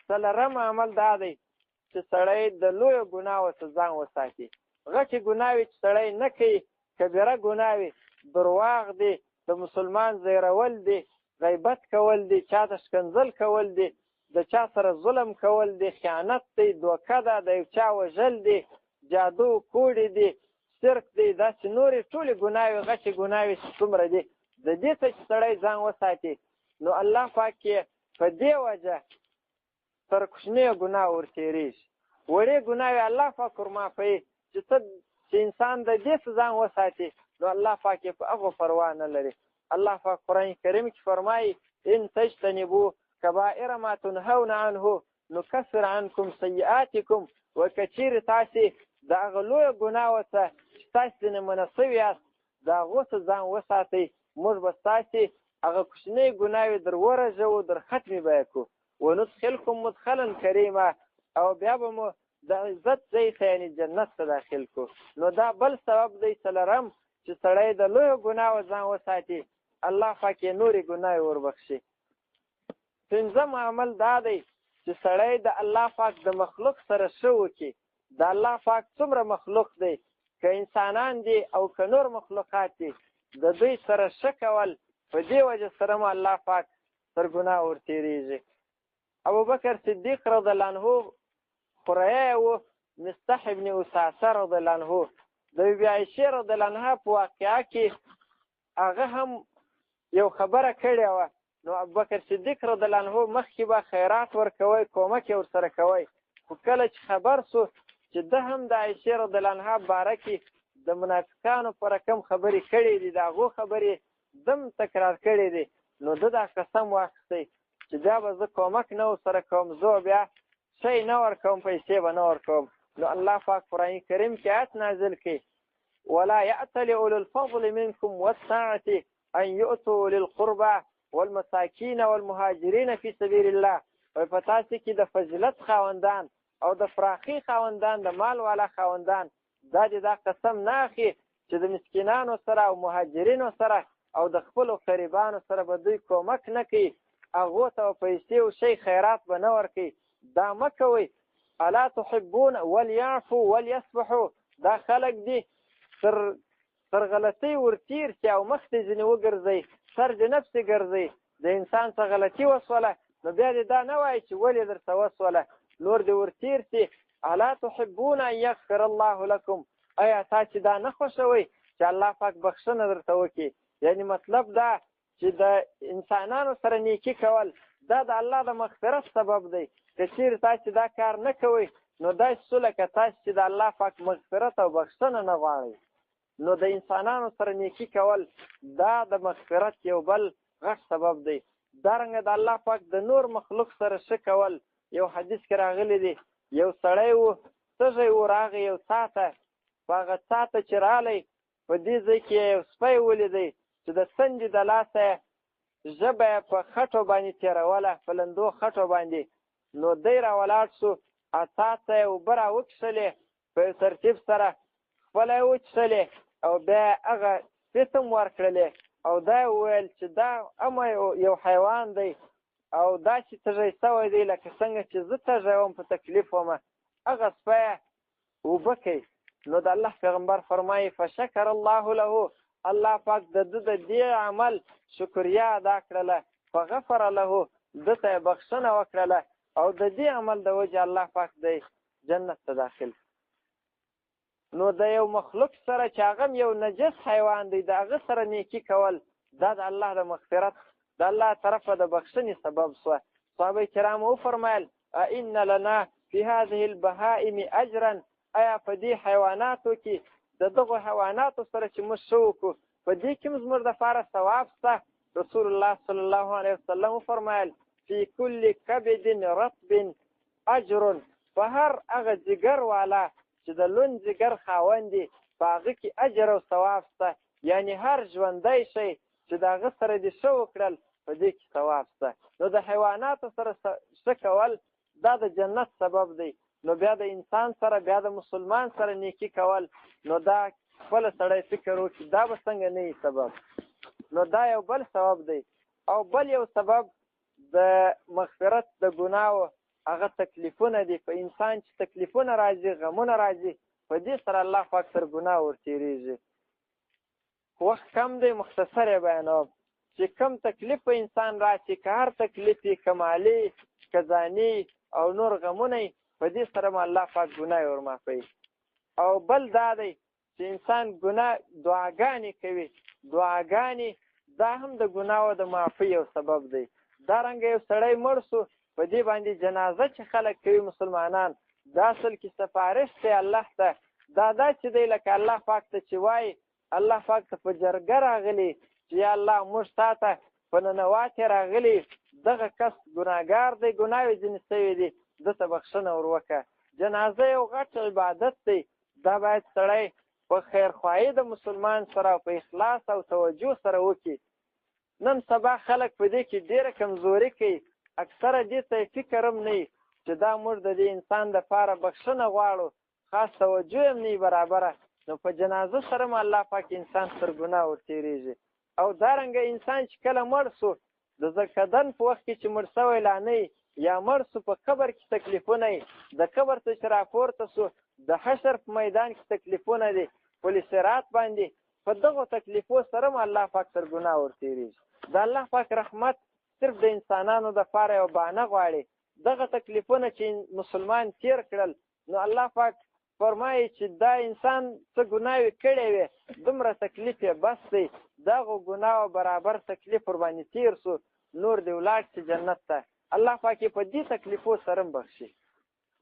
څلورم عمل دا دی چې سړی د لویو ګناهو څخه ځان وساتي. غټې ګناوې چې سړی نه کوي، کبیره ګناوې، درواغ دی، د مسلمان زیرول دی، غیبت کول دی، چا ته ښکنځل کول دی، د چا سره ظلم کول دی، خیانت دی، دوکه ده، د یو چا وژل دی، جادو کوډې دی، شرک دی، داسې نورې ټولې ګناوې غټې ګناوې چې څومره دي، د دې څخه چې سړی ځان وساتي، نو الله پاک یې په دې وجه تر کوچنیو ګناه ورتېرېږي. وړې ګناوې الله پاک ورمعافوي چې انسان د دې څخه ځان وساتي، نو الله پاک یې په هغو پروا نه لري. الله پاک قرآن کریم کې فرمایي ان تجتنبوا کبائر ما تنهون عنه نکفر عنکم سیئاتکم. که چیرې تاسې د هغه لویو ګناهو څخه چې تاسې ځینې منع سوي یاست د هغو څخه ځان وساتئ، موږ به ستاسې هغه کوچنۍ ګناوې در ورژوو، در ختمې به یې کړو. وندخلکم مدخلا کریما، او بیا به مو د عزت ځای ته یعنې جنت ته داخل کړو. نو دا بل سبب دی څلورم چې سړی د لویو ګناهو ځان وساتي، الله پاک یې نورې ګناوې وربخښي. پنځم عمل دا دی چې سړی د الله پاک د مخلوق سره ښه وکړي. د الله پاک څومره مخلوق دی، که انسانان دي او که نور مخلوقات دي، د دوی سره ښه کول، په دې وجه سره مو الله پاک تر ګناه ورتېرېږي. ابوبکر صدیق رضی الله عنه خوریه و مستح ابن اساسه رضی الله عنه د بیبي عایشې رضی الله عنها په واقعه کې هغه هم یو خبره کړې وه. نو ابوبکر صدیق رضی الله عنه مخکې به خیرات ورکوی، کومک یې ورسره کوی، خو کله چې خبر سو چې ده هم د عایشې رضی الله عنها باره کې د منافقانو پر کم خبرې کړې دي، د هغو خبرې دم تکرار کړې دي، نو ده دا قسم واخیستی چې بیا به زه کومک نه ورسره کوم، زه بیا شی نه ورکوم، پیسې به نه ورکوم. نو الله پاک قرآن کریم کې آیت نازل کړي ولا یأتل اولو الفضل منکم والسعة ان یؤتوا اولي القربى والمساکین والمهاجرین فی سبیل الله. په تاسې کې د فضیلت خاوندان او د فراخي خاوندان، د مال والا خاوندان، دا دې دا قسم نه اخلي چې د مسکینانو سره او مهاجرینو سره او د خپلو قریبانو سره به دوی کومک نه کوي، هغو ته پیسې او شی خیرات به نه ورکوي. دا مه کوئ. الا تحبون ولیعفوا ولیصفحوا. دا خلک دي تر غلطۍ ورتېر شي او مخکې ځینې وګرځئ، سر د نفسې ګرځئ. د انسان څه غلطي وسوله نو بیا دې دا نه وایي چې ولې درته وسوله، نور دې ورتېر شي. الا تحبون ان یغفر الله لکم. آیا تاسې دا نه خوښوئ چې الله پاک بخښنه درته وکړي؟ یعنې مطلب دا چې د انسانانو سره نیکي کول دا د الله د مغفرت سبب دی. که چیرې تاسې دا کار نه کوئ نو داسې څه لکه تاسې چې د الله پاک مغفرت او بخښنه نه غواړئ. نو د انسانانو سره نیکي کول دا د مغفرت یو بل غټ سبب دی. دارنګه د الله پاک د نور مخلوق سره ښه کول. یو حدیث کې راغلی دی یو سړی و، تږی و، راغی یو څاه ته. په هغه څاه ته چې رالی، په دې ځای کې یو سپی ولیدی چې د څنډې د لاسه یې ژبه یې په خټو باندې تېروله، په لندو خټو باندې. نو دی راولاړ شو، څاه ته یې اوبه راوکښلې په یو ترتیب سره، خپله یې وڅښلې او بیا هغه سپي ته هم ورکړلې، او دا یې وویل چې دا اما یو حیوان دی او داسې تږی سوی دی لکه څنګه چې زه تږی وم په تکلیف ومه، هغه سپی یې اوبه کوي. نو د الله پیغمبر فرمایي فشکر الله له. الله پاک د ده د دې عمل شکریا ادا کړله، فغفر له، ده ته یې بخښنه وکړله، او د دې عمل د وجې الله پاک دی جنت ته داخل. نو د یو مخلوق سره چې هغه یو نجس حیوان دی، د هغه سره نیکي کول دا د الله د مغفرت د الله طرفه د بخښنې سبب شوه. صحابه کرامو وفرمایل ان لنا فی هذه البهائم اجرا. آیا په دې حیواناتو کې د دغو حیواناتو سره چې موږ ښه وکړو په دې کې هم زموږ دپاره ثواب شته؟ رسول الله صلی الله علیه وسلم وفرمایل فی کل کبد رطب اجر. په هر هغه ځیګر والا چې د لوند ځیګر خاوند دی په هغه کې اجر او ثواب شته. یعنې هر ژوندی شی چې د هغه سره دې ښه وکړل په دې کې ثواب شته. نو د حیواناتو سره ښه کول دا د جنت سبب دی. نو بیا د انسان سره، بیا د مسلمان سره نیکي کول، نو دا خپله سړی فکر وکړي دا به څنګه نه وي سبب. نو دا یو بل سبب دی. او بل یو سبب د مغفرت د ګناهو هغه تکلیفونه دي. په انسان چې تکلیفونه راځي، غمونه راځي، په دې سره الله پاک سره ګناه ورتېرېږي. وخت کم دی، مختصر یې بیانوم چې کم تکلیف په انسان راشي، که هر تکلیف یې که مالي که ځاني او نور غمونه یې، په دې سره م الله پاک ګناه یې ورمعافوي. او بل دا دی چې انسان دعاګانې کوي. دعاګانې دا هم د ګناهو د معافۍ یو سبب دی. دارنګه یو سړی مړ سو، په دې باندې جنازه چې خلک کوي مسلمانان، دا اصل کې سفارش دی الله ته. دا چې دی لکه الله پاک ته چې وایي، الله پاک ته په جرګه راغلي چې یا الله موږ تا ته په ننواتې راغلي، دغه کس ګناهګار دی، ګناوې ځینې سوي دي، ده ته بخښنه ور وکړه. جنازه یو غټ عبادت دی. دا باید سړی په خیرخواهي د مسلمان سره په اخلاص او توجه سره وکړي. نن سبا خلک په دې کې ډېره کمزوري کوي، اکثره دې ته فکر هم نه وي چې دا موږ د دې انسان دپاره بخښنه غواړو، خاص توجه هم نه وي برابره. نو په جنازه سره م الله پاک انسان سر ګناه ورتېرېږي. او دارنګه انسان چې کله مړ سو، د زکدن په وخت کې چې مړ سوی لا نه یا مړ سو، په قبر کې تکلیفونه یې، د قبر ته چې راپورته سو، د حشر په میدان کې تکلیفونه دي، پل صراط باندې، په دغو تکلیفو سره م الله پاک سر ګناه ورتېرېږي. د الله پاک رحمت صرف د انسانانو دپاره یو بهانه غواړي. دغه تکلیفونه چې مسلمان تیر کړل، نو الله پاک فرمایي چې دا انسان څه ګناوې کړې وې، دومره تکلیف یې بس دی، دغو ګناو برابر تکلیف ورباندې تیر سو، نور دې ولاړ شي جنت ته. الله پاک یې په دې تکلیفو سره م بخښي.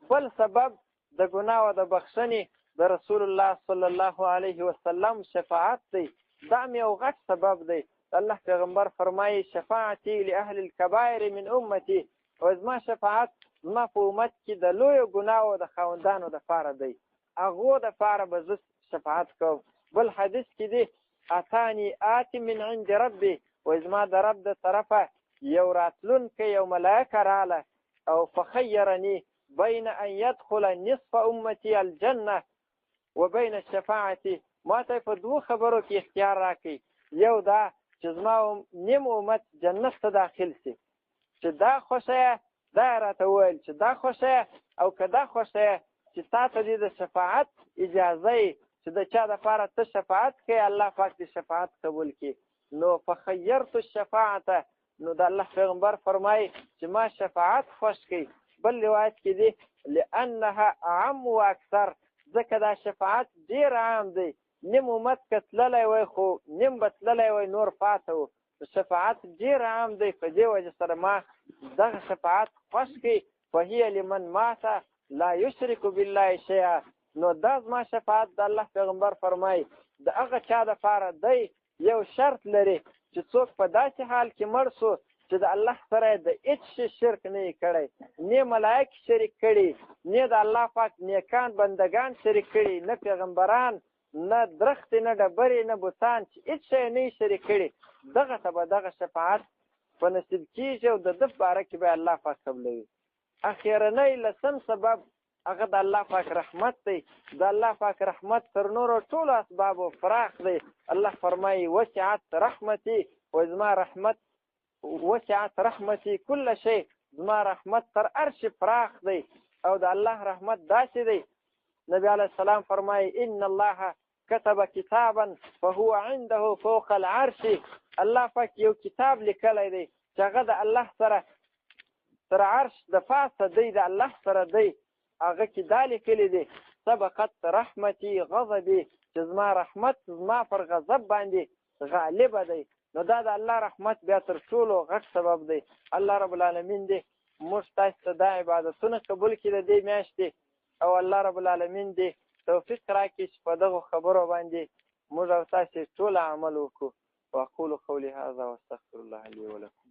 بل سبب د ګناو د بخښنې د رسول الله صلی الله علیه وسلم شفاعت دی. دا م یو غټ سبب دی. الله پیغمبر فرمایي شفاعتي لاهل الکبائر من امتي، او زما شفاعت زما په امت کې د لویو ګناو د خاوندانو دپاره دی، هغو دپاره به زه شفاعت کوم. بل حدیث کې دی اتانی آتی من عند ربي، و زما د رب د طرفه یو راتلونکی یو ملائکه راله، او فخیرني بین ان یدخل نصف امتي الجنه و بین الشفاعة، ما ته په دوه خبرو کې اختیار راکړي. یو دا چې زما نیم امت جنت ته داخل شي، چې دا خوښه دا راته وویل چې دا خوښه، او که دا خوښه چې تا ته دې د شفاعت اجازه یې چې د چا دپاره ته شفاعت کوې، الله پاک دې شفاعت قبول کړي. نو فخیرت الشفاعة، نو د الله پیغمبر فرمایي چې ما شفاعت خوښ کړي. بل روایت کې دی لأنها اعم و اکثر، ځکه دا شفاعت ډېر عام دی. نیم امت که تللی وی خو نیم به تللی وی، نور پاته و. شفاعت ډېر عام دی، په دې وجه سره ما دغه شفاعت خوښ کړي. فهي لمن مات لا یشرک بالله شیئا، نو دا زما شفاعت د الله پیغمبر فرمایي د هغه چا دپاره دی. یو شرط لري چې څوک په داسې حال کې مړ سو چې د الله سره د هېڅ شي شرک نه یې کړی، نه ملایک شریک کړي، نه د الله پاک نیکان بندګان شریک کړي، نه پیغمبران، نه درختې، نه ډبرې، نه بوتان، چې هېڅ شی نه یې شریک کړي، دغه ته به دغه شفاعت په نصیب کېږي، او د ده په باره کې به الله پاک قبلوي. اخرنی لسم سبب هغه د الله پاک رحمت دی. د الله پاک رحمت تر نورو ټولو اسبابو فراخ دی. الله فرمایي وسعت رحمتي، و زما رحمت وسعت رحمتي کل شی، زما رحمت تر هر شي فراخ دی. او د الله رحمت داسې دی، نبی علیه السلام فرمایي ان الله كتب کتابا فهو عنده فوق العرش، الله پاک یو کتاب لیکلی دی چې هغه د الله سره تر عرش د پاسه دی، د الله سره دی. هغه کې دا لیکلی دی سبقت رحمتي غضبي، چې زما رحمت زما پر غضب باندې غالبه دی. نو دا د الله رحمت بیا تر ټولو غټ سبب دی. الله رب العالمین دی موږ تاسو ته دا عبادتونه قبول کړي د دې میاشتې، او الله رب العالمین دی توفیق راکړي چې په دغو خبرو باندې موږ او تاسې ټول عمل وکړو. واقول قولي هذا واستغفر الله لي ولكم.